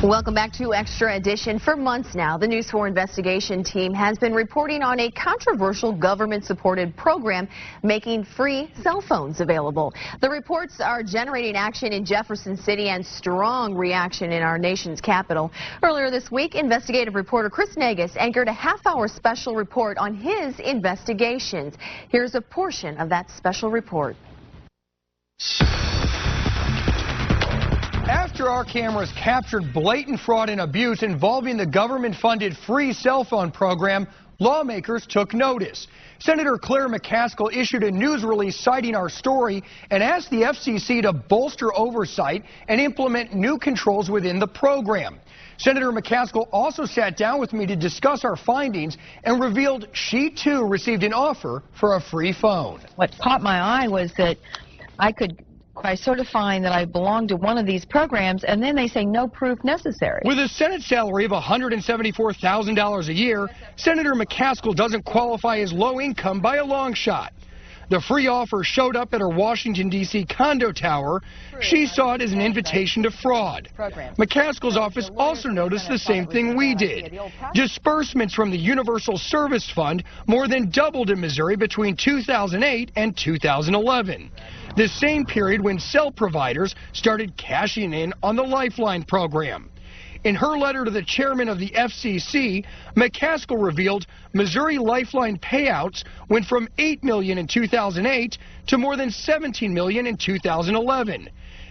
Welcome back to Extra Edition. For months now, the News 4 investigation team has been reporting on a controversial government-supported program making free cell phones available. The reports are generating action in Jefferson City and strong reaction in our nation's capital. Earlier this week, investigative reporter Chris Negus anchored a half-hour special report on his investigations. Here's a portion of that special report. After our cameras captured blatant fraud and abuse involving the government-funded free cell phone program, lawmakers took notice. Senator Claire McCaskill issued a news release citing our story and asked the FCC to bolster oversight and implement new controls within the program. Senator McCaskill also sat down with me to discuss our findings and revealed she too received an offer for a free phone. What caught my eye was that I could sort of find that I belonged to one of these programs, and then they say no proof necessary. With a Senate salary of $174,000 a year, Senator McCaskill doesn't qualify as low income by a long shot. The free offer showed up at her Washington, D.C. condo tower. She saw it as an invitation to fraud. McCaskill's office also noticed the same thing we did. Disbursements from the Universal Service Fund more than doubled in Missouri between 2008 and 2011. The same period when cell providers started cashing in on the Lifeline program. In her letter to the chairman of the FCC, McCaskill revealed Missouri Lifeline payouts went from $8 million in 2008 to more than $17 million in 2011.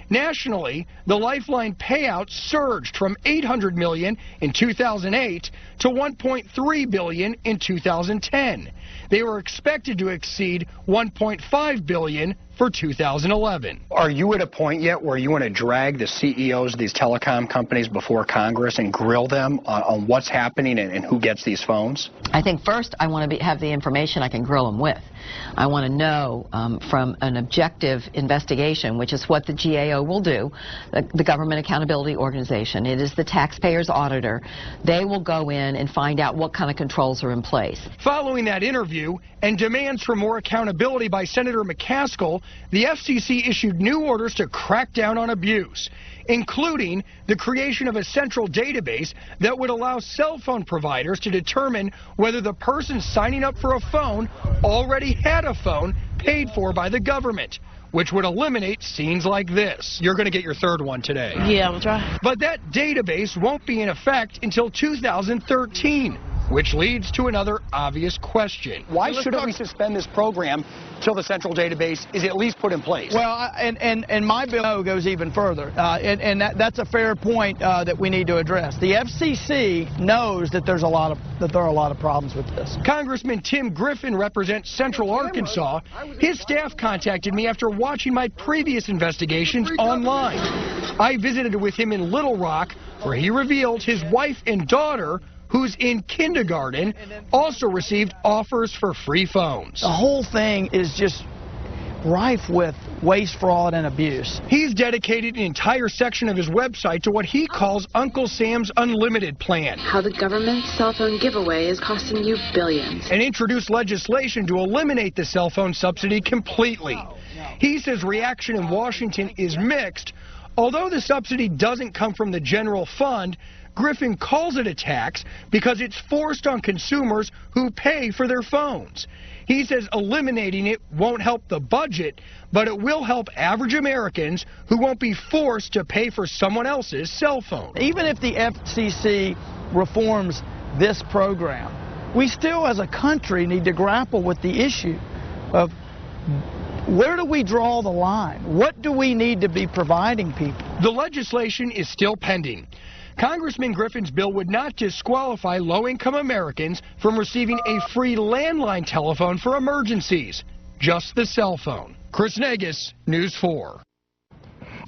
Nationally, the Lifeline payouts surged from $800 million in 2008 to $1.3 billion in 2010. They were expected to exceed $1.5 billion for 2011. Are you at a point yet where you want to drag the CEOs of these telecom companies before Congress and grill them on what's happening and who gets these phones? I think first I want to have the information I can grill them with. I want to know from an objective investigation, which is what the GAO will do, the Government Accountability Organization. It is the taxpayer's auditor. They will go in and find out what kind of controls are in place. Following that interview and demands for more accountability by Senator McCaskill, the FCC issued new orders to crack down on abuse, including the creation of a central database that would allow cell phone providers to determine whether the person signing up for a phone already had a phone paid for by the government, which would eliminate scenes like this. You're going to get your third one today. Yeah, I'll try. But that database won't be in effect until 2013. Which leads to another obvious question. Why shouldn't we suspend this program till the central database is at least put in place? Well, and my bill goes even further, and that's a fair point that we need to address. The FCC knows that there are a lot of problems with this. Congressman Tim Griffin represents Central Arkansas. His staff contacted me after watching my previous investigations online. I visited with him in Little Rock, where he revealed his wife and daughter, who's in kindergarten, also received offers for free phones. The whole thing is just rife with waste, fraud, and abuse. He's dedicated an entire section of his website to what he calls Uncle Sam's Unlimited plan. How the government cell phone giveaway is costing you billions. And introduced legislation to eliminate the cell phone subsidy completely. He says reaction in Washington is mixed. Although the subsidy doesn't come from the general fund, Griffin calls it a tax because it's forced on consumers who pay for their phones. He says eliminating it won't help the budget, but it will help average Americans who won't be forced to pay for someone else's cell phone. Even if the FCC reforms this program, we still as a country need to grapple with the issue of where do we draw the line? What do we need to be providing people? The legislation is still pending. Congressman Griffin's bill would not disqualify low-income Americans from receiving a free landline telephone for emergencies, just the cell phone. Chris Negus, News 4.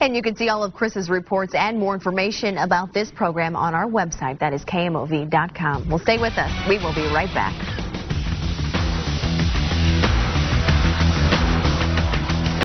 And you can see all of Chris's reports and more information about this program on our website. That is KMOV.com. Well, stay with us. We will be right back.